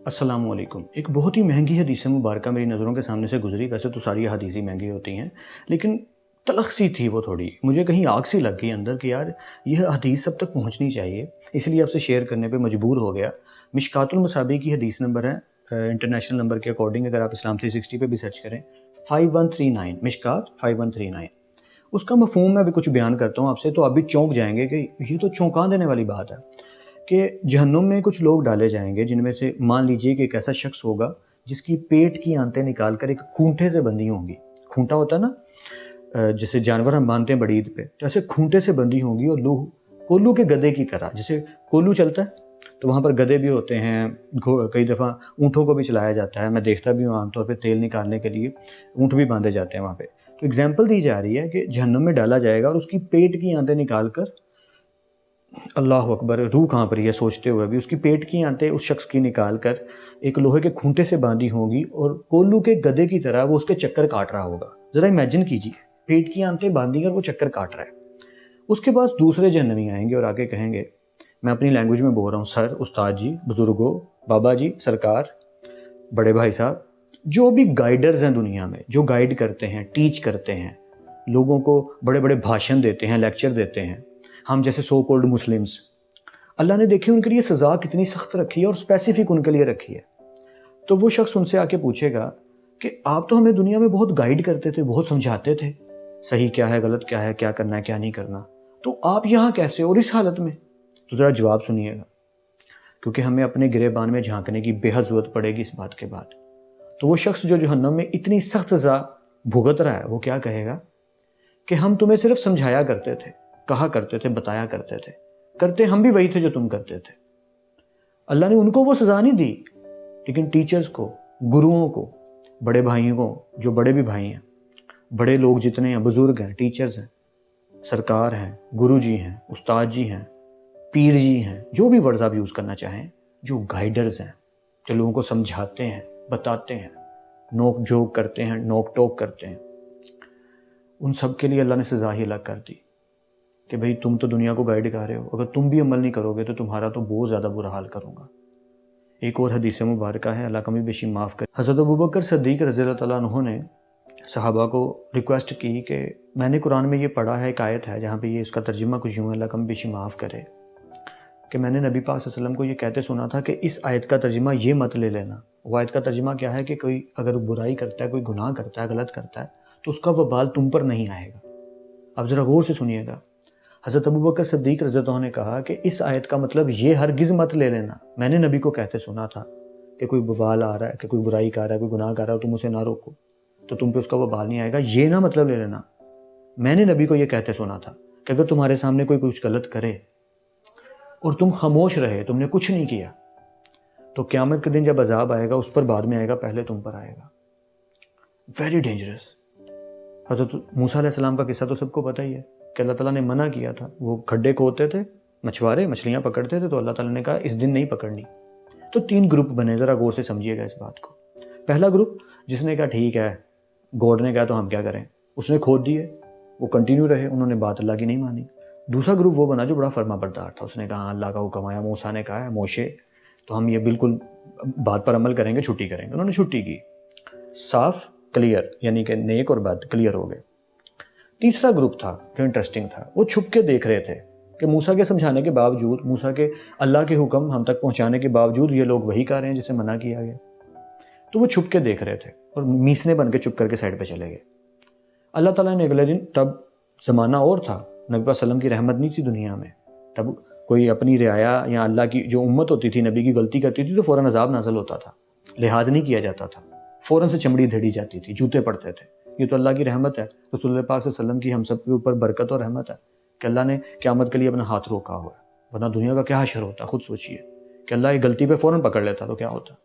अस्सलाम वालेकुम। एक बहुत ही महंगी हदीस मुबारका मेरी नज़रों के सामने से गुज़री। वैसे तो सारी हदीसें महंगी होती हैं, लेकिन तलख़ सी थी वो थोड़ी। मुझे कहीं आग सी लग गई अंदर कि यार यह हदीस सब तक पहुँचनी चाहिए, इसलिए आपसे शेयर करने पे मजबूर हो गया। मिशकातुल मसाबी की हदीस नंबर है, इंटरनेशनल नंबर के अकॉर्डिंग अगर आप इस्लाम 360 पे भी सर्च करें 5139 मिशकात 5139। उसका मफ़हूम मैं अभी कुछ बयान करता हूँ आपसे, तो आप भी चौंक जाएंगे कि ये तो चौंका देने वाली बात है कि जहन्नुम में कुछ लोग डाले जाएंगे, जिनमें से मान लीजिए कि एक ऐसा शख्स होगा जिसकी पेट की आंतें निकाल कर एक खूंटे से बंधी होंगी। खूंटा होता है ना, जैसे जानवर हम बांधते हैं बड़ी ईद पे, तो ऐसे खूंटे से बंधी होंगी और लोग कोल्लू के गधे की तरह, जैसे कोल्लू चलता है तो वहाँ पर गधे भी होते हैं, कई दफ़ा ऊँटों को भी चलाया जाता है। मैं देखता भी हूँ आमतौर पे तेल निकालने के लिए ऊँट भी बांधे जाते हैं वहाँ पे। तो एग्जाम्पल दी जा रही है कि जहन्नुम में डाला जाएगा और उसकी पेट की आंतें निकाल कर, अल्लाह अकबर, रूह कांप रही है सोचते हुए भी, उसकी पेट की आंतें उस शख्स की निकाल कर एक लोहे के खूंटे से बांधी होंगी और कोल्लू के गधे की तरह वो उसके चक्कर काट रहा होगा। ज़रा इमेजिन कीजिए, पेट की आंतें बांधी और वो चक्कर काट रहा है। उसके पास दूसरे जहन्नमी आएंगे और आके कहेंगे, मैं अपनी लैंग्वेज में बोल रहा हूँ, सर, उस्ताद जी, बुजुर्गो, बाबा जी, सरकार, बड़े भाई साहब, जो भी गाइडर्स हैं दुनिया में, जो गाइड करते हैं, टीच करते हैं, लोगों को बड़े बड़े भाषण देते हैं, लेक्चर देते हैं, हम जैसे सो कॉल्ड मुस्लिम्स, अल्लाह ने देखिए उनके लिए सज़ा कितनी सख्त रखी है और स्पेसिफिक उनके लिए रखी है। तो वो शख्स उनसे आके पूछेगा कि आप तो हमें दुनिया में बहुत गाइड करते थे, बहुत समझाते थे, सही क्या है, गलत क्या है, क्या करना है, क्या नहीं करना, तो आप यहाँ कैसे और इस हालत में? तो ज़रा जवाब सुनिएगा, क्योंकि हमें अपने गिरेबान में झांकने की बेहद ज़रूरत पड़ेगी इस बात के बाद। तो वो शख्स जो जहन्नम में इतनी सख्त सज़ा भुगत रहा है, वो क्या कहेगा कि हम तुम्हें सिर्फ समझाया करते थे, कहा करते थे, बताया करते थे, करते हम भी वही थे जो तुम करते थे। अल्लाह ने उनको वो सज़ा नहीं दी, लेकिन टीचर्स को, गुरुओं को, बड़े भाइयों को, जो बड़े भी भाई हैं, बड़े लोग जितने हैं, बुज़ुर्ग हैं, टीचर्स हैं, सरकार हैं, गुरु जी हैं, उस्ताद जी हैं, पीर जी हैं, जो भी वर्ड्स आप यूज़ करना चाहें, जो गाइडर्स हैं, जो लोगों को समझाते हैं, बताते हैं, नोक झोंक करते हैं, नोक टोक करते हैं, उन सब के लिए अल्लाह ने सज़ा ही अलग कर दी कि भाई तुम तो दुनिया को गाइड कर रहे हो, अगर तुम भी अमल नहीं करोगे तो तुम्हारा तो बहुत ज़्यादा बुरा हाल करूँगा। एक और हदीस मुबारक है, अल्लाह कमी बेशी माफ़ करे। हज़रत अबू बकर सिद्दीक़ रज़ियल्लाहु तआला अन्हु ने सहाबा को रिक्वेस्ट की कि मैंने कुरान में ये पढ़ा है, एक आयत है जहाँ पे ये इसका तर्जुमा कुछ यूँ है, अल्लाह कमी बेशी माफ़ करे, कि मैंने नबी पाक सल्लल्लाहु अलैहि वसल्लम को ये कहते सुना था कि इस आयत का तर्जुमा ये मत ले लेना। वो आयत का तर्जुमा क्या है कि कोई अगर बुराई करता है, कोई गुनाह करता है, गलत करता है, तो उसका वबाल तुम पर नहीं आएगा। अब ज़रा गौर से सुनिएगा। हज़रत अबू बकर सिद्दीक़ रज़ियल्लाहु अन्हु ने कहा कि इस आयत का मतलब ये हरगिज़ मत ले लेना, मैंने नबी को कहते सुना था कि कोई वबाल आ रहा है, कि कोई बुराई कर रहा है, कोई गुनाह कर रहा है, तुम उसे ना रोको तो तुम पे उसका वबाल नहीं आएगा, ये ना मतलब ले लेना। मैंने नबी को ये कहते सुना था कि अगर तुम्हारे सामने कोई कुछ गलत करे और तुम खामोश रहे, तुमने कुछ नहीं किया, तो क़यामत के दिन जब अजाब आएगा उस पर बाद में आएगा, पहले तुम पर आएगा। Very dangerous. हज़रत मूसा अलैहिस्सलाम का किस्सा तो सबको पता ही है कि अल्लाह ताला ने मना किया था, वो खड्डे खोदते थे, मछुआरे मछलियाँ पकड़ते थे, तो अल्लाह ताला ने कहा इस दिन नहीं पकड़नी। तो 3 ग्रुप बने, ज़रा गौर से समझिएगा इस बात को। पहला ग्रुप जिसने कहा ठीक है, गॉड ने कहा तो हम क्या करें, उसने खोद दिए, वो कंटिन्यू रहे, उन्होंने बात अल्लाह की नहीं मानी। दूसरा ग्रुप वो बना जो बड़ा फर्माबरदार था, उसने कहा अल्लाह का हुक्म आया, मूसा ने कहा है, मोशे, तो हम ये बिल्कुल बात पर अमल करेंगे, छुट्टी करेंगे। उन्होंने छुट्टी की, साफ क्लियर, यानी कि नेक और बद क्लियर हो गए। तीसरा ग्रुप था जो इंटरेस्टिंग था, वो छुप के देख रहे थे कि मूसा के समझाने के बावजूद, मूसा के अल्लाह के हुक्म हम तक पहुंचाने के बावजूद ये लोग वही कर रहे हैं जिसे मना किया गया। तो वो छुप के देख रहे थे और मीसने बन के चुप करके साइड पे चले गए। अल्लाह ताला ने अगले दिन, तब ज़माना और था, नबी पाक सल्लम की रहमत नहीं थी दुनिया में, तब कोई अपनी रियाया या अल्लाह की जो उम्मत होती थी, नबी की गलती करती थी तो फ़ौरन अजाब नाज़िल होता था, लिहाज नहीं किया जाता था, फ़ौरन से चमड़ी धड़ी जाती थी, जूते पड़ते थे। ये तो अल्लाह की रहमत है, रसूल पाक सल्लल्लाहु अलैहि वसल्लम की हम सब के ऊपर बरकत और रहमत है कि अल्लाह ने क़यामत के लिए अपना हाथ रोका हुआ है, वरना दुनिया का क्या हशर होता। खुद सोचिए कि अल्लाह एक गलती पे फ़ौरन पकड़ लेता तो क्या होता।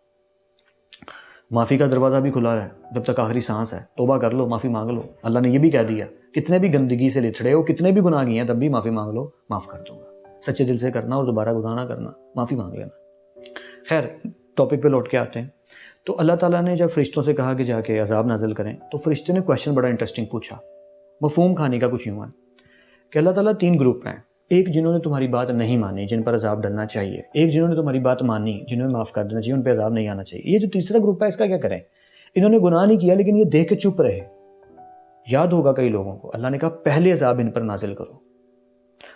माफ़ी का दरवाज़ा भी खुला है, जब तक आखिरी सांस है, तौबा कर लो, माफ़ी मांग लो। अल्लाह ने ये भी कह दिया, कितने भी गंदगी से लिथड़े हो, कितने भी गुनाह किए हैं, तब भी माफ़ी मांग लो, माफ़ कर दूंगा। सच्चे दिल से करना और दोबारा गुनाह ना करना, माफ़ी मांग लेना। खैर, टॉपिक पे लौट के आते हैं। तो अल्लाह ताला ने जब फरिश्तों से कहा कि जाके अजाब नाजिल करें, तो फरिश्ते ने क्वेश्चन बड़ा इंटरेस्टिंग पूछा। मफहूम खाने का कुछ यूँ है कि अल्लाह ताला 3 ग्रुप हैं, ایک جنہوں نے تمہاری بات نہیں مانی جن پر عذاب ڈلنا چاہیے، ایک جنہوں نے تمہاری بات مانی جنہوں نے معاف کر دینا چاہیے ان پہ عذاب نہیں آنا چاہیے۔ یہ جو تیسرا گروپ ہے اس کا کیا کریں؟ انہوں نے گناہ نہیں کیا لیکن یہ دیکھ کے چپ رہے۔ یاد ہوگا کئی لوگوں کو اللہ نے کہا پہلے عذاب ان پر نازل کرو۔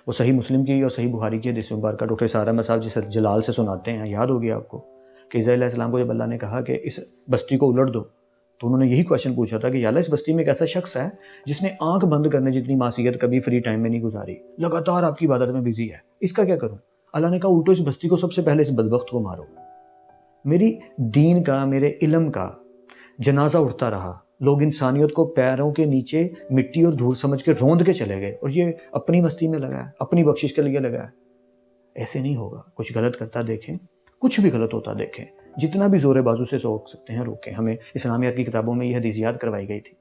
وہ صحیح مسلم کی اور صحیح بخاری کی حدیث مبارکہ ڈاکٹر سارہ احمد صاحب جس جلال سے سناتے ہیں، یاد ہوگی آپ کو کہ عیسیٰ علیہ السلام کو جب اللہ نے کہا کہ اس بستی کو الٹ دو تو انہوں نے یہی کویشچن پوچھا تھا کہ یا اللہ اس بستی میں ایک ایسا شخص ہے جس نے آنکھ بند کرنے جتنی معصیت کبھی فری ٹائم میں نہیں گزاری، لگاتار آپ کی عبادت میں بزی ہے، اس کا کیا کروں؟ اللہ نے کہا الٹو اس بستی کو سب سے پہلے اس بدبخت کو مارو۔ میری دین کا، میرے علم کا جنازہ اٹھتا رہا، لوگ انسانیت کو پیروں کے نیچے مٹی اور دھول سمجھ کے روند کے چلے گئے، اور یہ اپنی مستی میں لگا ہے، اپنی بخشش کے لیے لگا ہے۔ ایسے نہیں ہوگا۔ کچھ غلط کرتا دیکھیں، کچھ بھی غلط ہوتا دیکھیں، جتنا بھی زور بازو سے روک سکتے ہیں روکیں۔ ہمیں اسلامیات کی کتابوں میں یہ حدیث یاد کروائی گئی تھی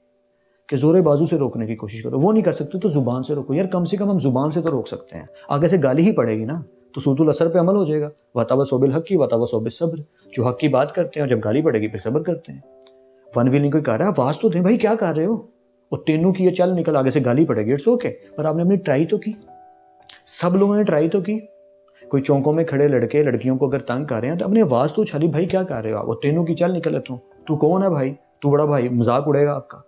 کہ زور بازو سے روکنے کی کوشش کرو، وہ نہیں کر سکتے تو زبان سے روکو۔ یار کم سے کم ہم زبان سے تو روک سکتے ہیں، آگے سے گالی ہی پڑے گی نا تو سورۃ الاثر پہ عمل ہو جائے گا، وَتَوَصَّوْا بِالْحَقِّ وَتَوَصَّوْا بِالصَّبْرِ۔ جو حق کی بات کرتے ہیں اور جب گالی پڑے گی پھر صبر کرتے ہیں۔ ون ویل نہیں کوئی کہہ رہا ہے، آواز تو دیں بھائی کیا کر رہے ہو، اور تینوں کی یہ چل نکل، آگے سے گالی پڑے گی، اٹس اوکے، پر آپ نے اپنی ٹرائی تو کی۔ سب لوگوں نے ٹرائی تو کی۔ کوئی چونکوں میں کھڑے لڑکے لڑکیوں کو اگر تنگ کر رہے ہیں تو اپنی آواز تو اچھالی، بھائی کیا کر رہے ہو آپ، وہ تینوں کی چل نکلے تو کون ہے بھائی، تو بڑا بھائی، مذاق اڑے گا آپ کا،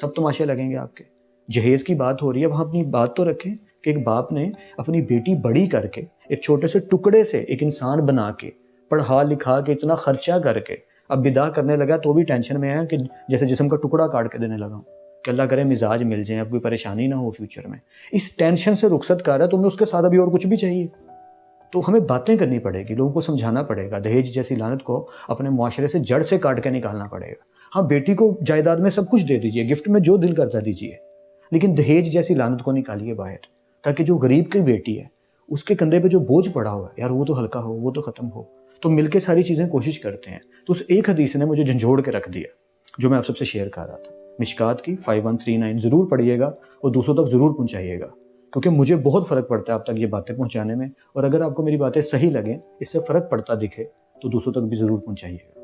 سب تماشے لگیں گے آپ کے۔ جہیز کی بات ہو رہی ہے، وہاں اپنی بات تو رکھیں کہ ایک باپ نے اپنی بیٹی بڑی کر کے ایک چھوٹے سے ٹکڑے سے ایک انسان بنا کے پڑھا لکھا کے اتنا خرچہ کر کے اب بدعا کرنے لگا تو بھی ٹینشن میں ہے کہ جیسے جسم کا ٹکڑا کاٹ کے دینے لگا ہوں کہ اللہ کرے مزاج مل جائیں، اب کوئی پریشانی نہ ہو فیوچر میں۔ اس ٹینشن سے رخصت کر رہا ہے تو ہمیں اس کے ساتھ ابھی اور کچھ بھی چاہیے، تو ہمیں باتیں کرنی پڑے گی، لوگوں کو سمجھانا پڑے گا، دہیج جیسی لعنت کو اپنے معاشرے سے جڑ سے کاٹ کے نکالنا پڑے گا۔ ہاں بیٹی کو جائیداد میں سب کچھ دے دیجئے، گفٹ میں جو دل کرتا دیجئے، لیکن دہیج جیسی لعنت کو نکالیے باہر، تاکہ جو غریب کی بیٹی ہے اس کے کندھے پہ جو بوجھ پڑا ہوا ہے یار وہ تو ہلکا ہو، وہ تو ختم ہو۔ تو مل کے ساری چیزیں کوشش کرتے ہیں۔ تو اس ایک حدیث نے مجھے جھنجھوڑ کے رکھ دیا جو میں آپ سب سے شیئر کر رہا تھا، مشکات کی 5139 ضرور پڑھیے گا اور دوسروں تک ضرور پہنچائیے گا، کیونکہ مجھے بہت فرق پڑتا ہے آپ تک یہ باتیں پہنچانے میں، اور اگر آپ کو میری باتیں صحیح لگیں، اس سے فرق پڑتا دکھے تو دوسروں تک بھی ضرور پہنچائیے گا۔